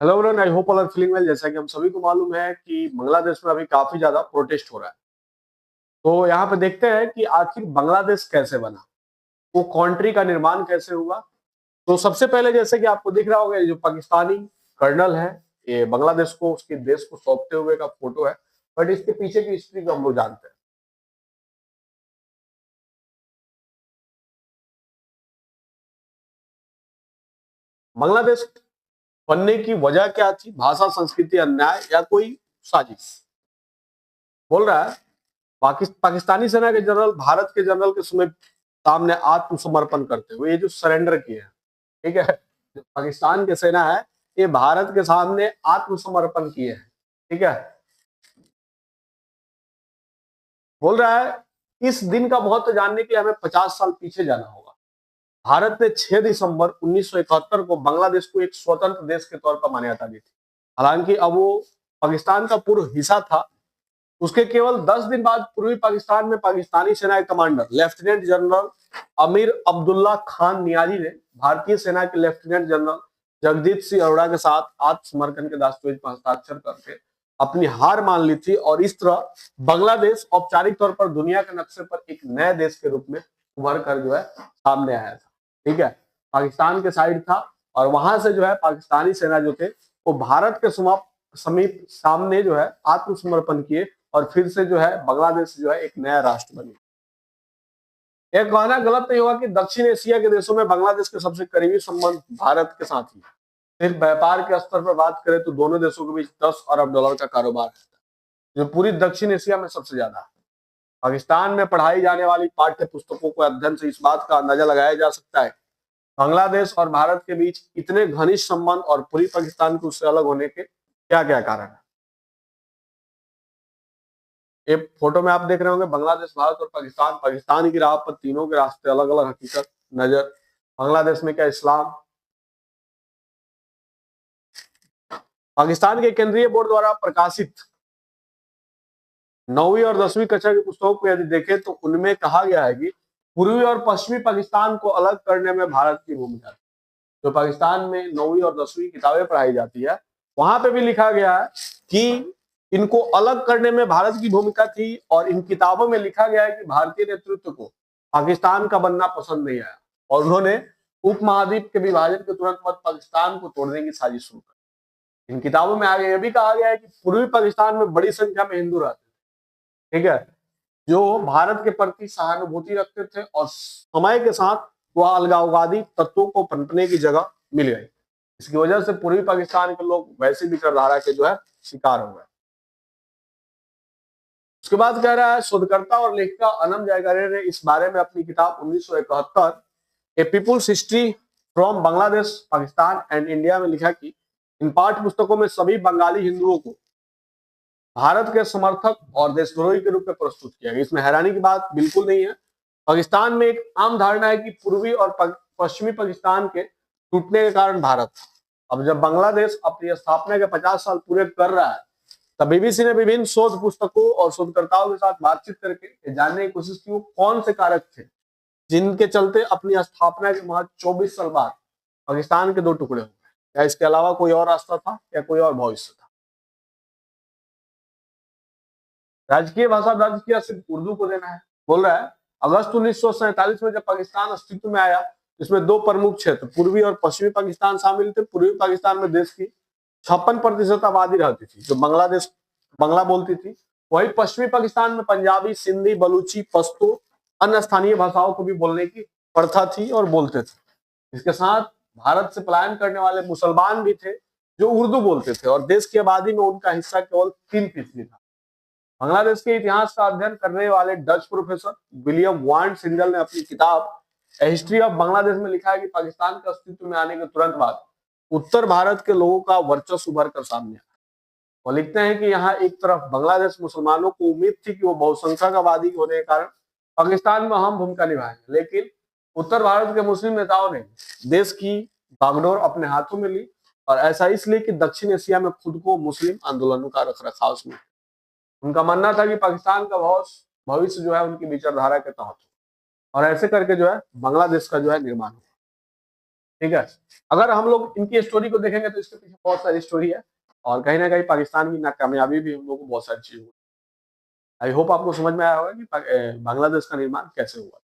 Hello everyone, I hope all are feeling well. जैसा कि हम सभी को मालूम है कि बांग्लादेश में अभी काफी ज्यादा प्रोटेस्ट हो रहा है। तो यहाँ पे देखते हैं कि आखिर बांग्लादेश कैसे बना, वो कंट्री का निर्माण कैसे हुआ। तो सबसे पहले जैसे कि आपको दिख रहा होगा, ये जो पाकिस्तानी कर्नल है, ये बांग्लादेश को उसके देश को सौंपते हुए का फोटो है। बट इसके पीछे की हिस्ट्री को हम लोग जानते हैं। बांग्लादेश बनने की वजह क्या थी? भाषा, संस्कृति, अन्याय या कोई साजिश? बोल रहा है पाकिस्तानी सेना के जनरल भारत के जनरल के समय सामने आत्मसमर्पण करते हुए ये जो सरेंडर किए हैं, ठीक है। जो पाकिस्तान की सेना है, ये भारत के सामने आत्मसमर्पण किए हैं, ठीक है। बोल रहा है इस दिन का महत्व जानने के लिए हमें 50 साल पीछे जाना होगा। भारत ने 6 दिसंबर 1971 को बांग्लादेश को एक स्वतंत्र देश के तौर पर मान्यता दी थी। हालांकि अब वो पाकिस्तान का पूर्व हिस्सा था। उसके केवल 10 दिन बाद पूर्वी पाकिस्तान में पाकिस्तानी सेना के commander lieutenant general Amir Abdullah Khan Niazi ने भारतीय सेना के लेफ्टिनेंट जनरल जगदीप सिंह अरोड़ा के साथ आत्मसमर्पण के दस्तावेज पर हस्ताक्षर करके अपनी हार मान ली थी। और इस तरह बांग्लादेश औपचारिक तौर पर दुनिया के नक्शे पर एक नए देश के रूप में उभर कर जो है सामने आया था, ठीक है। पाकिस्तान के साइड था और वहां से जो है पाकिस्तानी सेना जो थे वो भारत के समीप सामने जो है आत्मसमर्पण किए और फिर से जो है बांग्लादेश जो है एक नया राष्ट्र बनी। यह कहना गलत नहीं होगा कि दक्षिण एशिया के देशों में बांग्लादेश के सबसे करीबी संबंध भारत के साथ ही है। सिर्फ व्यापार के स्तर पर बात करें तो दोनों देशों के बीच 10 अरब डॉलर का कारोबार है, जो पूरी दक्षिण एशिया में सबसे ज्यादा है। पाकिस्तान में पढ़ाई जाने वाली पाठ्य पुस्तकों को अध्ययन से इस बात का अंदाजा लगाया जा सकता है बांग्लादेश और भारत के बीच इतने घनिष्ठ संबंध और पूरी पाकिस्तान को उससे अलग होने के क्या क्या कारण है। ये फोटो में आप देख रहे होंगे बांग्लादेश, भारत और पाकिस्तान। पाकिस्तान की राह पर तीनों के रास्ते अलग अलग हकीकत नजर। बांग्लादेश में क्या इस्लाम? पाकिस्तान के केंद्रीय बोर्ड द्वारा प्रकाशित 9वीं और 10वीं कक्षा की पुस्तकों को यदि देखें तो उनमें कहा गया है कि पूर्वी और पश्चिमी पाकिस्तान को अलग करने में भारत की भूमिका थी। जो पाकिस्तान में 9वीं और 10वीं किताबें पढ़ाई जाती है, वहां पे भी लिखा गया है कि इनको अलग करने में भारत की भूमिका थी। और इन किताबों में लिखा गया है कि भारतीय नेतृत्व को पाकिस्तान का बनना पसंद नहीं आया और उन्होंने उपमहाद्वीप के विभाजन के तुरंत बाद पाकिस्तान को तोड़ने की साजिश शुरू कर। इन किताबों में आगे यह भी कहा गया है कि पूर्वी पाकिस्तान में बड़ी संख्या में हिंदू रहते थे, ठीक है, जो भारत के प्रति सहानुभूति रखते थे। और समय के साथ वह अलगाववादी तत्वों को पनपने की जगह मिल गई। इसकी वजह से पूर्वी पाकिस्तान के लोग वैसी विचारधारा के जो है शिकार हो गए। उसके बाद कह रहा है शोधकर्ता और लेखिका अनम जयकरे ने इस बारे में अपनी किताब 1971 a people's history from Bangladesh, Pakistan and India में लिखा कि इन पाठ्य पुस्तकों में सभी बंगाली हिंदुओं को भारत के समर्थक और देशद्रोही के रूप में प्रस्तुत किया गया। इसमें हैरानी की बात बिल्कुल नहीं है। पाकिस्तान में एक आम धारणा है कि पूर्वी और पश्चिमी पाकिस्तान के टूटने के कारण भारत था। अब जब बांग्लादेश अपनी स्थापना के 50 साल पूरे कर रहा है, तब बीबीसी ने विभिन्न शोध पुस्तकों और शोधकर्ताओं के साथ बातचीत करके जानने की कोशिश की वो कौन से कारक थे जिनके चलते अपनी स्थापना के महज 24 साल बाद पाकिस्तान के दो टुकड़े हो गए। क्या इसके अलावा कोई और रास्ता था या कोई और भविष्य था? राजकीय भाषा दर्ज किया सिर्फ उर्दू को देना है। बोल रहा है अगस्त 1947 में जब पाकिस्तान अस्तित्व में आया, इसमें दो प्रमुख क्षेत्र पूर्वी और पश्चिमी पाकिस्तान शामिल थे। पूर्वी पाकिस्तान में देश की 56% आबादी रहती थी जो बांग्लादेश बांग्ला बोलती थी। वही पश्चिमी पाकिस्तान में पंजाबी, सिंधी, बलूची, पश्तो, अन्य स्थानीय भाषाओं को भी बोलने की प्रथा थी और बोलते थे। इसके साथ भारत से पलायन करने वाले मुसलमान भी थे जो उर्दू बोलते थे और देश की आबादी में उनका हिस्सा केवल 3% था। बांग्लादेश के इतिहास का अध्ययन करने वाले डच प्रोफेसर विलियम वान सिंडल ने अपनी किताब हिस्ट्री ऑफ बांग्लादेश में लिखा है कि पाकिस्तान के अस्तित्व में आने के तुरंत बाद उत्तर भारत के लोगों का वर्चस्व उभर कर सामने आया। वो लिखते हैं कि यहाँ एक तरफ बांग्लादेश मुसलमानों को उम्मीद थी कि वो बहुसंख्यक आबादी होने के कारण पाकिस्तान में अहम भूमिका निभाएंगे, लेकिन उत्तर भारत के मुस्लिम नेताओं ने देश की बागडोर अपने हाथों में ली। और ऐसा इसलिए कि दक्षिण एशिया में खुद को मुस्लिम आंदोलनों का रखरखाव शुरू। उनका मानना था कि पाकिस्तान का भविष्य जो है उनकी विचारधारा के तहत हो। और ऐसे करके जो है बांग्लादेश का जो है निर्माण हुआ। ठीक है। अगर हम लोग इनकी स्टोरी को देखेंगे तो इसके पीछे बहुत सारी स्टोरी है और कहीं ना कहीं पाकिस्तान की नाकामयाबी भी हम लोग को बहुत सारी चीज। आई होप आपको समझ में आया होगा कि बांग्लादेश का निर्माण कैसे हुआ।